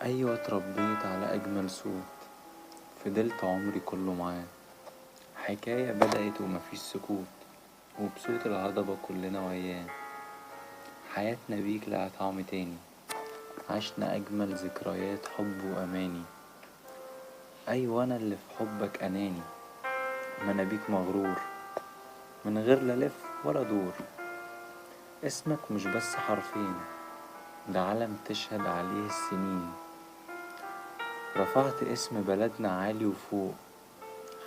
أيوة اتربيت على أجمل صوت، فضلت عمري كله معاه. حكاية بدأت ومفيش سكوت، وبصوت الهضبة كلنا وياه. حياتنا بيك لها طعم تاني، عشنا أجمل ذكريات حب وأماني. أيوة أنا اللي في حبك أناني، ما أنا بيك مغرور من غير لا لف ولا دور. اسمك مش بس حرفين، ده علم تشهد عليه السنين. رفعت اسم بلدنا عالي وفوق،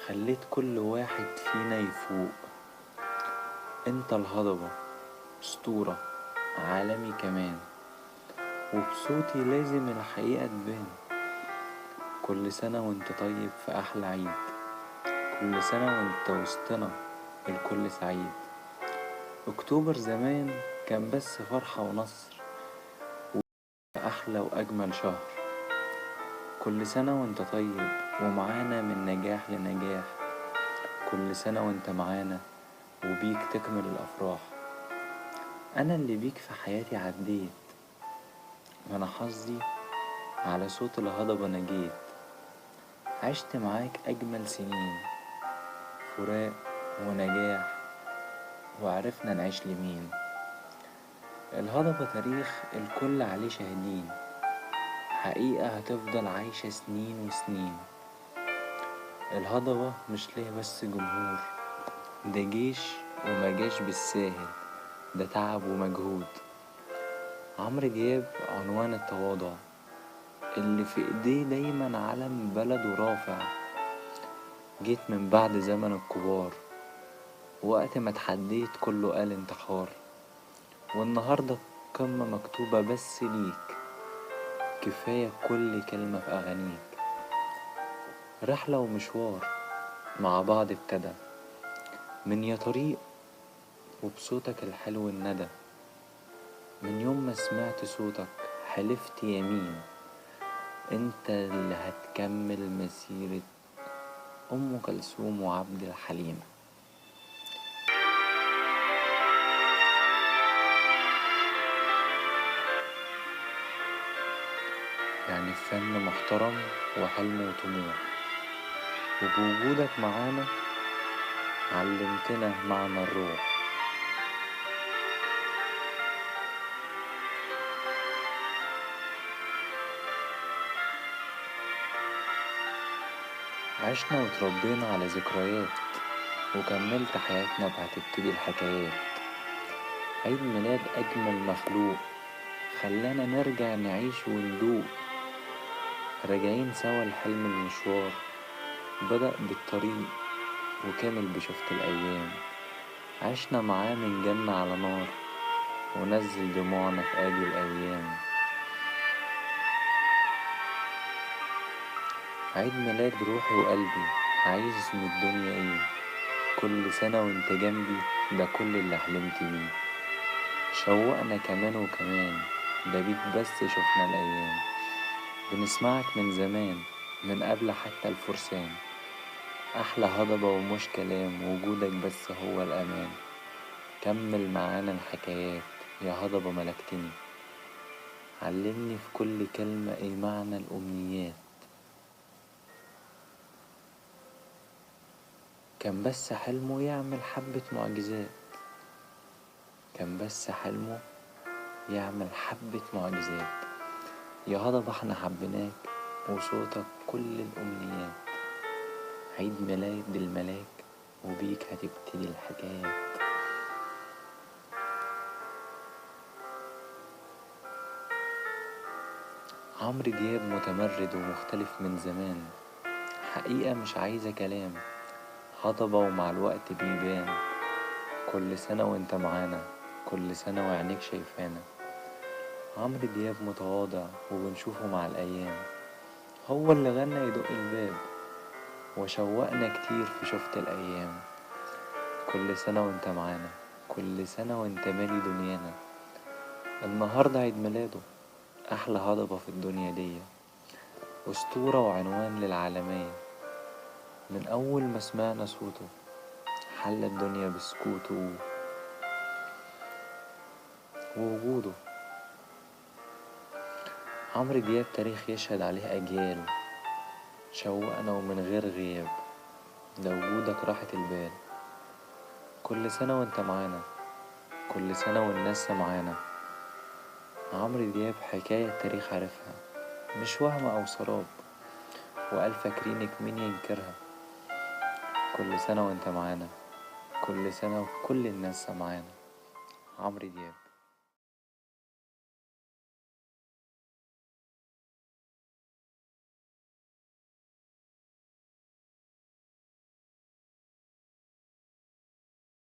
خليت كل واحد فينا يفوق. انت الهضبة أسطورة عالمي كمان، وبصوتي لازم الحقيقة تبان. كل سنة وانت طيب في أحلى عيد، كل سنة وانت وسطنا الكل سعيد. أكتوبر زمان كان بس فرحة ونصر، وأحلى وأجمل شهر. كل سنة وانت طيب ومعانا من نجاح لنجاح، كل سنة وانت معانا وبيك تكمل الأفراح. أنا اللي بيك في حياتي عديت، وأنا حظي على صوت الهضبة نجيت. عشت معاك أجمل سنين، فراق ونجاح، وعرفنا نعيش لمين. الهضبة تاريخ الكل عليه شاهدين، حقيقة هتفضل عايشة سنين وسنين. الهضبة مش ليه بس جمهور، ده جيش ومجاش بالساهل، ده تعب ومجهود. عمرو دياب عنوان التواضع، اللي في ايديه دايما علم بلده رافع. جيت من بعد زمن الكبار، وقت ما اتحديت كله قال انتحار. والنهاردة قمة مكتوبة بس ليك، كفاية كل كلمة في أغانيك. رحلة ومشوار مع بعض ابتدى من يا طريق، وبصوتك الحلو الندى. من يوم ما سمعت صوتك حلفت يمين، انت اللي هتكمل مسيرة أم كلثوم وعبد الحليم. يعني الفن محترم وحلم وطموح، وبوجودك معانا علمتنا معنى الروح. عشنا وتربينا على ذكريات، وكملت حياتنا بهتبتدي الحكايات. عيد ميلاد أجمل مخلوق، خلانا نرجع نعيش وندوق. راجعين سوا الحلم المشوار، بدأ بالطريق وكامل بشفت الأيام. عشنا معاه من جنة على نار، ونزل دموعنا في آدي الأيام. عيد ميلاد روحي وقلبي، عايز من الدنيا ايه؟ كل سنة وانت جنبي، ده كل اللي حلمت بيه. شوقنا كمان وكمان، ده بيك بس شفنا الأيام. بنسمعك من زمان، من قبل حتى الفرسان. أحلى هضبة ومش كلام، وجودك بس هو الأمان. كمل معانا الحكايات يا هضبة ملكتني، علمني في كل كلمة ايه معنى الأمنيات. كان بس حلمه يعمل حبة معجزات، كان بس حلمه يعمل حبة معجزات. يا هضبة احنا حبيناك، وصوتك كل الأمنيات. عيد ميلاد الملاك، وبيك هتبتدي الحكايات. عمرو دياب متمرد ومختلف من زمان، حقيقة مش عايزة كلام. هضبة ومع الوقت بيبان، كل سنة وانت معانا، كل سنة وعينيك شايفانا. عمرو دياب متواضع وبنشوفه مع الأيام، هو اللي غنى يدق الباب، وشوقنا كتير في شفت الأيام. كل سنة وانت معانا، كل سنة وانت مالي دنيانا. النهاردة عيد ميلاده، أحلى هضبة في الدنيا دي، أسطورة وعنوان للعالمية. من أول ما سمعنا صوته، حل الدنيا بسكوته ووجوده. عمرو دياب تاريخ يشهد عليه أجيال، شوقنا ومن غير غياب، ده وجودك راحة البال. كل سنة وانت معانا، كل سنة والناس سمعانا. عمرو دياب حكاية تاريخ عارفها، مش وهم أو سراب، وقال فاكرينك مين ينكرها. كل سنة وانت معانا، كل سنة وكل الناس سمعانا. عمرو دياب.